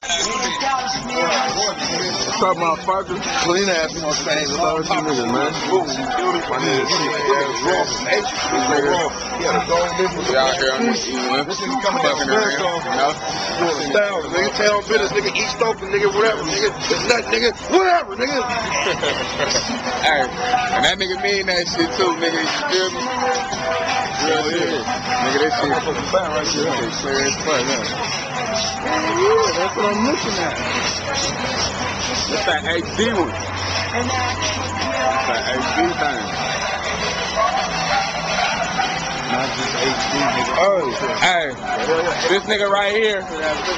What's up, motherfucker? Clean ass Mustangs. Love you niggas, man. My nigga, we out here on this E1. This nigga coming fucking around, you know? Style, nigga, town business, nigga, East Oakland, nigga, whatever, nigga, it's nut, nigga, whatever, nigga. Hey, and that nigga mean that shit too, nigga, you feel me? Real shit. Nigga, that shit fucking fine right here. That shit clear as fuck, yeah. Yeah, that's what I'm looking at. That's that HD one. That HD thing. Not just HD, nigga. Oh, hey, this nigga right here,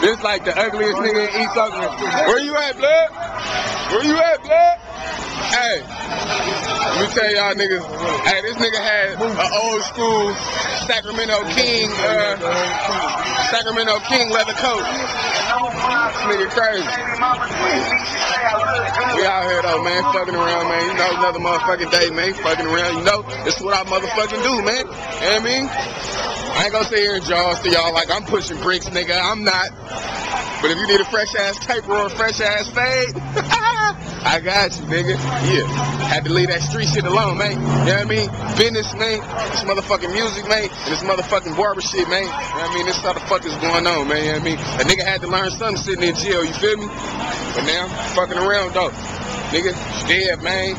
this like the ugliest nigga in East Oakland. Where you at, blood? Where you at, blood? Hey, let me tell y'all niggas, hey, this nigga had an old school Sacramento King leather coat. This nigga crazy. We out here though, man, fucking around, man. You know, another motherfucking day, man, fucking around. You know, this is what I motherfucking do, man. You know what I mean? I ain't gonna sit here and jaws to y'all like I'm pushing bricks, nigga. I'm not. But if you need a fresh ass taper or a fresh ass fade, I got you, nigga. Yeah. Had to leave that street shit alone, man. You know what I mean? Business, man. This motherfucking music, man. And this motherfucking barber shit, man. You know what I mean? This what the fuck is going on, man. You know what I mean? A nigga had to learn something sitting in jail, you feel me? But now, fucking around, though. Nigga, dead, man.